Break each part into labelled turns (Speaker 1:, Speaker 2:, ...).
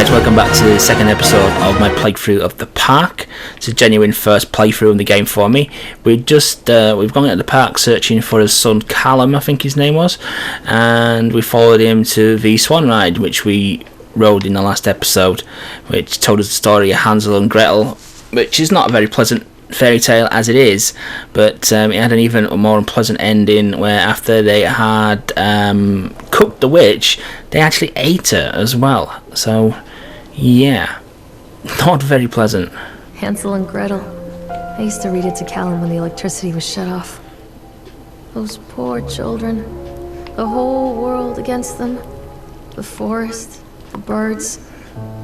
Speaker 1: guys, welcome back to the second episode of my playthrough of the park. It's a genuine first playthrough in the game for me. We've gone into the park searching for his son Callum, I think his name was, and we followed him to the Swan Ride, which we rode in the last episode, which told us the story of Hansel and Gretel, which is not a very pleasant fairy tale as it is, but it had an even more unpleasant ending where after they had cooked the witch, they actually ate her as well. So yeah, not very pleasant.
Speaker 2: Hansel and Gretel. I used to read it to Callum when the electricity was shut off. Those poor children. The whole world against them. The forest, the birds,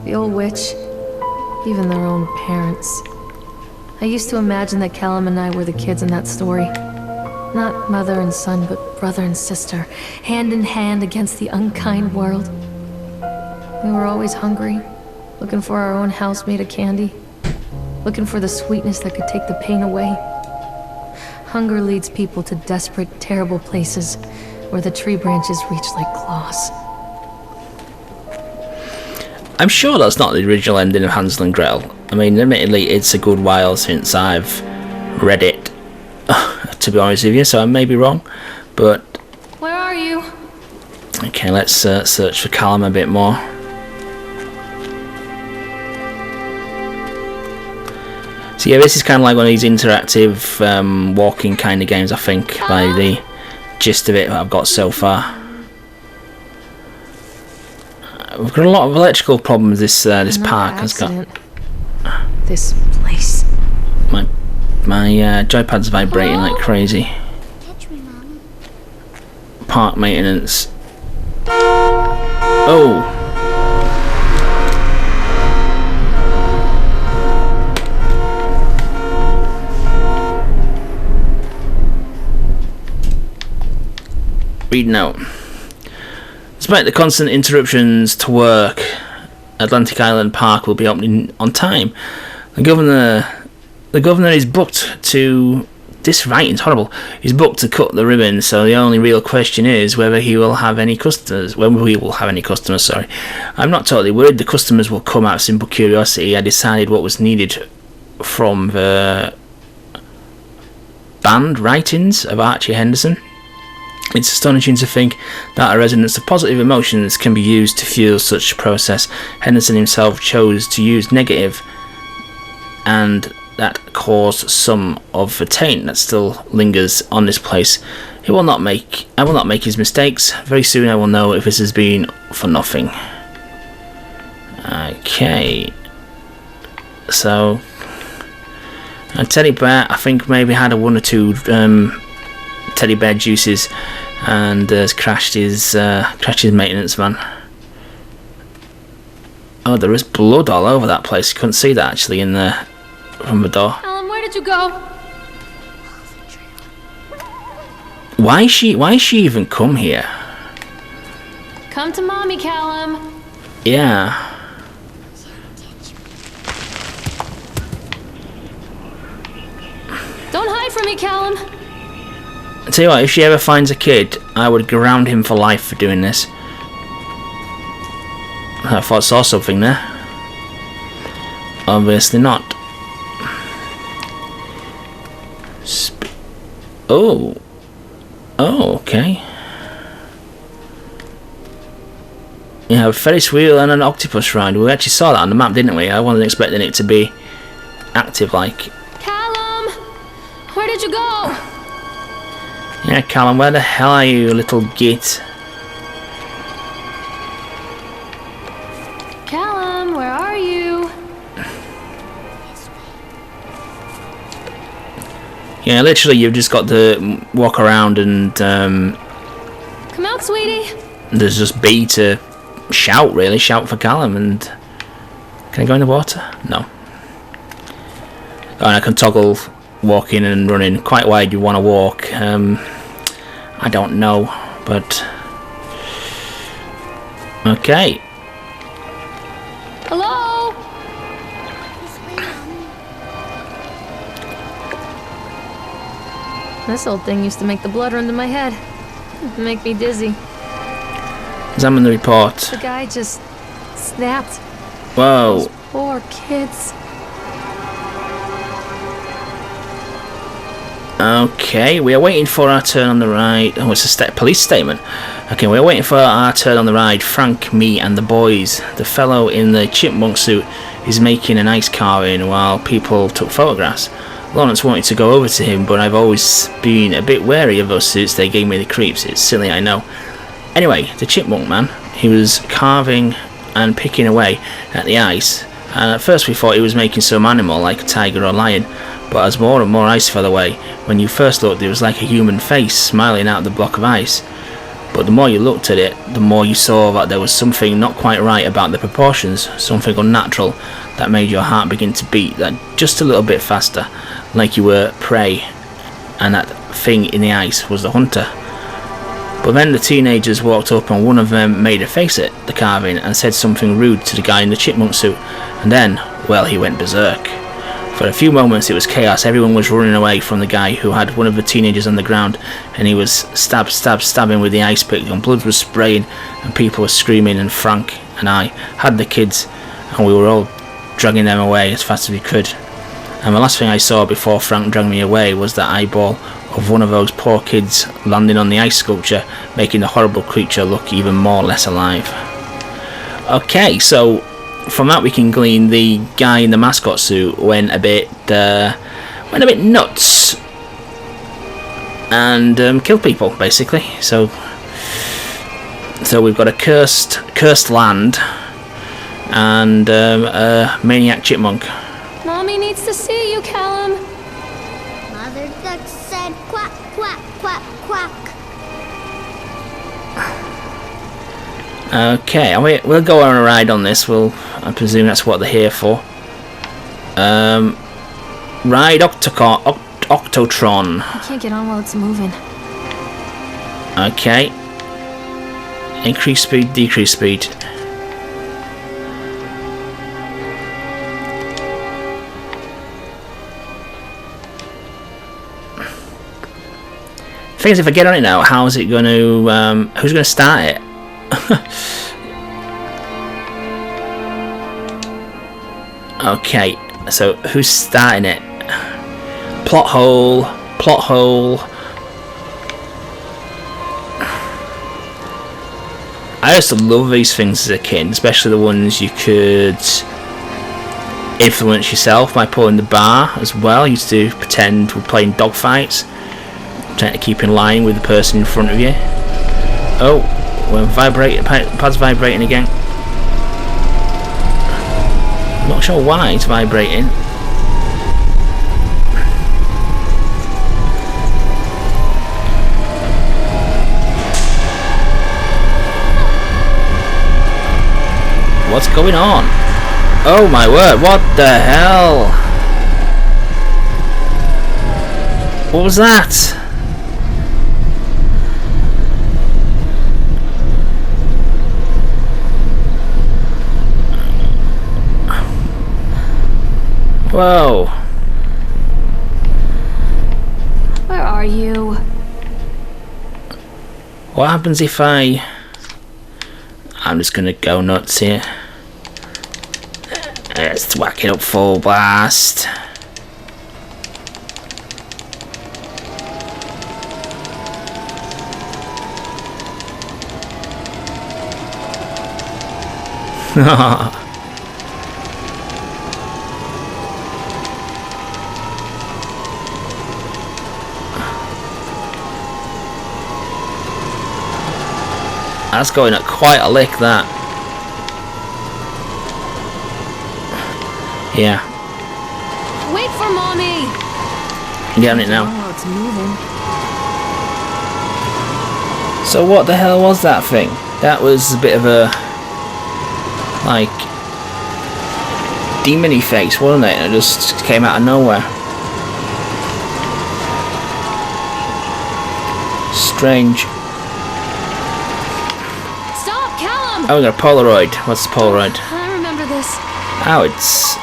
Speaker 2: the old witch, even their own parents. I used to imagine that Callum and I were the kids in that story. Not mother and son, but brother and sister, hand in hand against the unkind world. We were always hungry, looking for our own house made of candy, looking for the sweetness that could take the pain away. Hunger leads people to desperate, terrible places where the tree branches reach like claws.
Speaker 1: I'm sure that's not the original ending of Hansel and Gretel. I mean, admittedly, it's a good while since I've read it, to be honest with you, so I may be wrong, but...
Speaker 2: Where are you?
Speaker 1: Okay, let's search for Callum a bit more. So yeah, this is kind of like one of these interactive walking kind of games, I think, by the gist of it that I've got so far. We've got a lot of electrical problems this park has got.
Speaker 2: This place.
Speaker 1: My joypad's vibrating like crazy. Park maintenance. Oh. Reading out. Despite the constant interruptions to work, Atlantic Island Park will be opening on time. The governor is booked to... This writing's horrible. He's booked to cut the ribbon, so the only real question is whether he will have any customers. Whether we will have any customers, sorry. I'm not totally worried the customers will come out of simple curiosity. I decided what was needed from the band writings of Archie Henderson. It's astonishing to think that a resonance of positive emotions can be used to fuel such a process. Henderson himself chose to use negative, and that caused some of the taint that still lingers on this place. I will not make his mistakes. Very soon I will know if this has been for nothing. Okay. So, a teddy bear, I think maybe had a one or two teddy bear juices and has crashed his maintenance van. Oh, there is blood all over that place. You couldn't see that actually in the from the door.
Speaker 2: Alan, where did you go?
Speaker 1: Why is she even come here?
Speaker 2: Come to mommy, Callum.
Speaker 1: Yeah.
Speaker 2: Don't hide from me, Callum.
Speaker 1: I tell you what, if she ever finds a kid, I would ground him for life for doing this. I thought I saw something there. Obviously not. Oh, okay. You have a Ferris Wheel and an octopus ride. We actually saw that on the map, didn't we? I wasn't expecting it to be active like.
Speaker 2: Callum, where did you go?
Speaker 1: Yeah, Callum, where the hell are you, little git?
Speaker 2: Callum, where are you?
Speaker 1: Yeah, literally, you've just got to walk around and
Speaker 2: Come out, sweetie.
Speaker 1: there's just B to shout, really. Shout for Callum, and can I go in the water? No. Oh, and I can toggle walking and running. Quite wide you want to walk. I don't know, but okay.
Speaker 2: Hello? This old thing used to make the blood run to my head. Make me dizzy.
Speaker 1: Examine the report.
Speaker 2: The guy just snapped
Speaker 1: Whoa.
Speaker 2: Those poor kids.
Speaker 1: Okay, we are waiting for our turn on the ride. Oh, it's a police statement. Okay, we are waiting for our turn on the ride. Frank, me, and the boys. The fellow in the chipmunk suit is making an ice carving while people took photographs. Lawrence wanted to go over to him, but I've always been a bit wary of those suits. They gave me the creeps. It's silly, I know. Anyway, the chipmunk man, he was carving and picking away at the ice. And at first we thought he was making some animal, like a tiger or lion. But as more and more ice fell away, when you first looked, it was like a human face smiling out of the block of ice. But the more you looked at it, the more you saw that there was something not quite right about the proportions, something unnatural that made your heart begin to beat that just a little bit faster, like you were prey, and that thing in the ice was the hunter. But then the teenagers walked up and one of them made a face at the carving and said something rude to the guy in the chipmunk suit, and then, well, he went berserk. For a few moments it was chaos. Everyone was running away from the guy who had one of the teenagers on the ground, and he was stabbing with the ice pick, and blood was spraying and people were screaming, and Frank and I had the kids and we were all dragging them away as fast as we could. And the last thing I saw before Frank dragged me away was that eyeball of one of those poor kids landing on the ice sculpture, making the horrible creature look even more less alive. Okay, so from that we can glean the guy in the mascot suit went a bit nuts and killed people basically. So we've got a cursed land and a maniac chipmunk.
Speaker 2: Mommy needs to see you, Callum.
Speaker 3: Mother duck said quack, quack, quack, quack.
Speaker 1: Okay, we'll go on a ride on this. I presume that's what they're here for. Ride Octotron.
Speaker 2: I can't get on while it's moving.
Speaker 1: Okay. Increase speed, decrease speed. Thing is, if I get on it now, how is it going to? Who's going to start it? Okay, so who's starting it? Plot hole. I used to love these things as a kid, especially the ones you could influence yourself by pulling the bar as well. I used to pretend we're playing dogfights, trying to keep in line with the person in front of you. Oh, we're vibrating. Pad's vibrating again. I'm not sure why it's vibrating. What's going on? Oh my word, what the hell? What was that? Whoa.
Speaker 2: Where are you?
Speaker 1: What happens if I'm just gonna go nuts here. Let's whack it up full blast. That's going at quite a lick, that. Yeah.
Speaker 2: Wait for Mommy!
Speaker 1: Get on it now.
Speaker 2: Oh, it's moving.
Speaker 1: So what the hell was that thing? That was a bit of a, like, demon-y face, wasn't it? It just came out of nowhere. Strange.
Speaker 2: Stop, Callum!
Speaker 1: Oh, we got a Polaroid. What's the Polaroid?
Speaker 2: I remember this.
Speaker 1: Oh, it's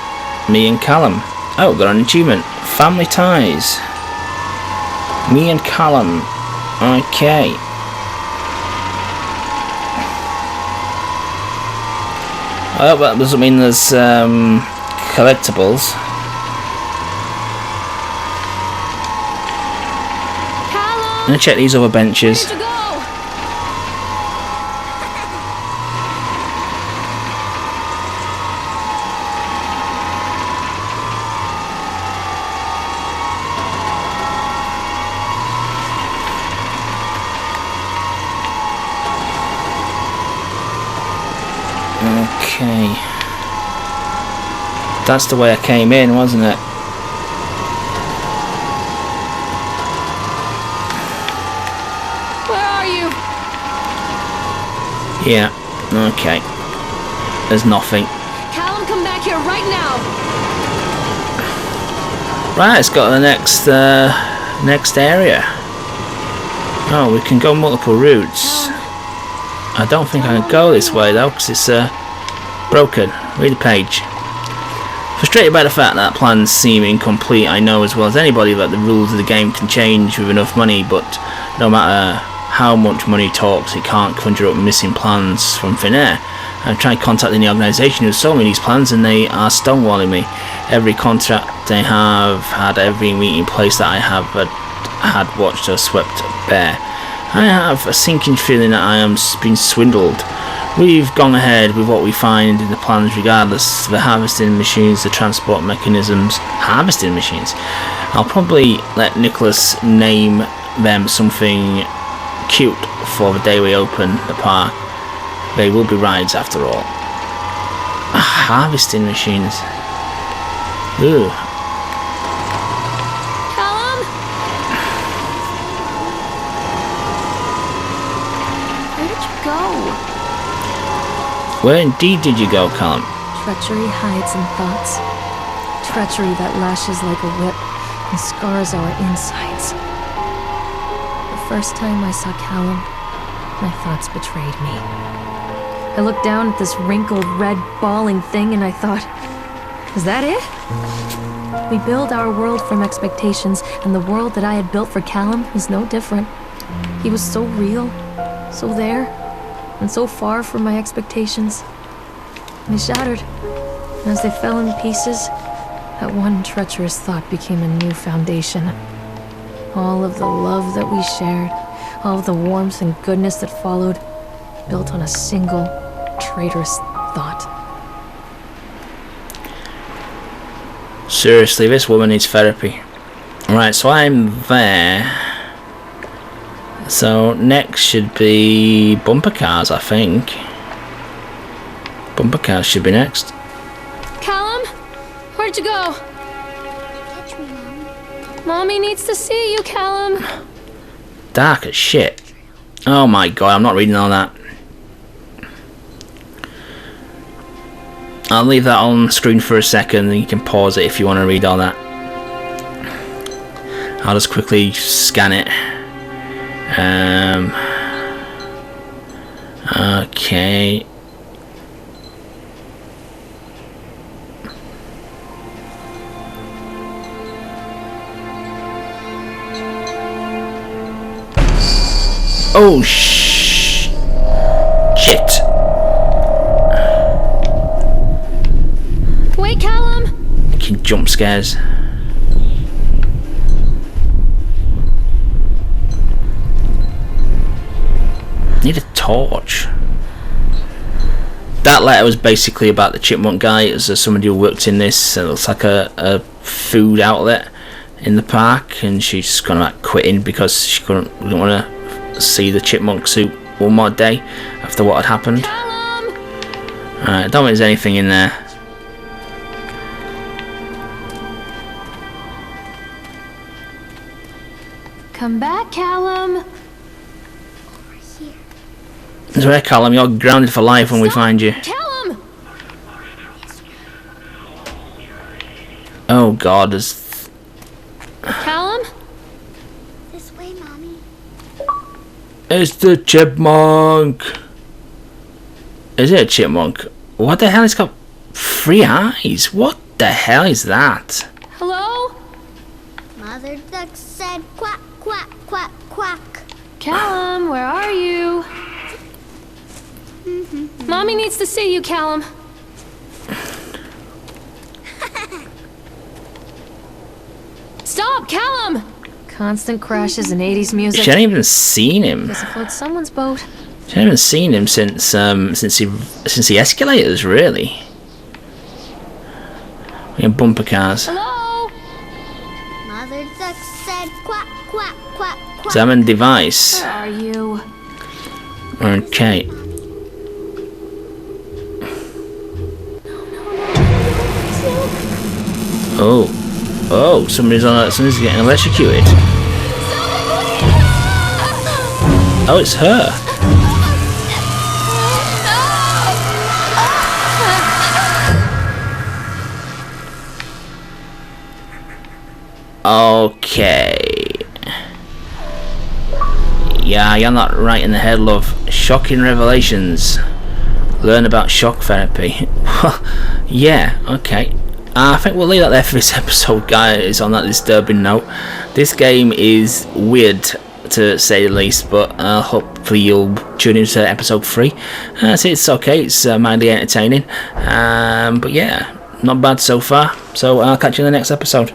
Speaker 1: me and Callum. Oh, got an achievement. Family ties. Me and Callum. Okay. Well, that doesn't mean there's collectibles.
Speaker 2: Callum!
Speaker 1: I'm gonna check these other benches.
Speaker 2: Where'd you go?
Speaker 1: Okay. That's the way I came in, wasn't it?
Speaker 2: Where are you?
Speaker 1: Yeah. Okay. There's nothing.
Speaker 2: Callum, come back here right now.
Speaker 1: Right, let's go to the next area. Oh, we can go multiple routes. I don't think I can go this way though, because it's broken. Read the page. Frustrated by the fact that plans seem incomplete, I know as well as anybody that the rules of the game can change with enough money, but no matter how much money talks, it can't conjure up missing plans from thin air. I've tried contacting the organisation who sold me these plans, and they are stonewalling me. Every contract they have had, every meeting place that I have had watched or swept bare. I have a sinking feeling that I am being swindled. We've gone ahead with what we find in the plans regardless. The harvesting machines, the transport mechanisms. Harvesting machines? I'll probably let Nicholas name them something cute for the day we open the park. They will be rides after all. Harvesting machines. Ooh.
Speaker 2: Callum? Where did you go?
Speaker 1: Where indeed did you go, Callum?
Speaker 2: Treachery hides in thoughts. Treachery that lashes like a whip and scars our insides. The first time I saw Callum, my thoughts betrayed me. I looked down at this wrinkled, red, bawling thing and I thought, is that it? We build our world from expectations, and the world that I had built for Callum was no different. He was so real, so there, and so far from my expectations. They shattered, and as they fell in pieces, that one treacherous thought became a new foundation. All of the love that we shared, all of the warmth and goodness that followed, built on a single traitorous thought.
Speaker 1: Seriously, this woman needs therapy. Right, so I'm there. So next should be bumper cars, I think. Bumper cars should be next.
Speaker 2: Callum? Where'd you go?
Speaker 3: Catch me, Mom.
Speaker 2: Mommy needs to see you, Callum.
Speaker 1: Dark as shit. Oh my god, I'm not reading all that. I'll leave that on screen for a second and you can pause it if you want to read all that. I'll just quickly scan it. Okay. Oh shit.
Speaker 2: Wait, Callum!
Speaker 1: Fucking jump scares. Need a torch. That letter was basically about the Chipmunk guy. It was somebody who worked in this. It looks like a food outlet in the park, and she's just kind of like quitting because she didn't want to see the Chipmunk suit one more day after what had happened.
Speaker 2: Callum!
Speaker 1: Alright, I don't think there's anything in there.
Speaker 2: Come back, Callum!
Speaker 3: Over here.
Speaker 1: It's where, Callum, you're grounded for life when we find you.
Speaker 2: Callum!
Speaker 1: Oh god, there's...
Speaker 2: Callum?
Speaker 3: This way, Mommy.
Speaker 1: It's the Chipmunk! Is it a chipmunk? What the hell? It's got 3 eyes. What the hell is that?
Speaker 2: Hello?
Speaker 3: Mother Duck said quack, quack, quack, quack.
Speaker 2: Callum, where are you? Mommy needs to see you, Callum. up, Callum! Constant crashes and 80s music.
Speaker 1: She hadn't even seen him.
Speaker 2: Guess it floats someone's boat.
Speaker 1: She hadn't even seen him since the escalators, really. In bumper cars.
Speaker 2: Hello?
Speaker 3: Mother duck said quack, quack, quack, quack.
Speaker 1: Examine device.
Speaker 2: Where are you?
Speaker 1: Okay. Oh. Oh, somebody's getting electrocuted. Oh, it's her. Okay. Yeah, you're not right in the head, love. Shocking revelations. Learn about shock therapy. Yeah, okay. I think we'll leave that there for this episode, guys, on that disturbing note. This game is weird, to say the least, but hopefully you'll tune into episode 3. So it's okay, it's mildly entertaining. But yeah, not bad so far. So I'll catch you in the next episode.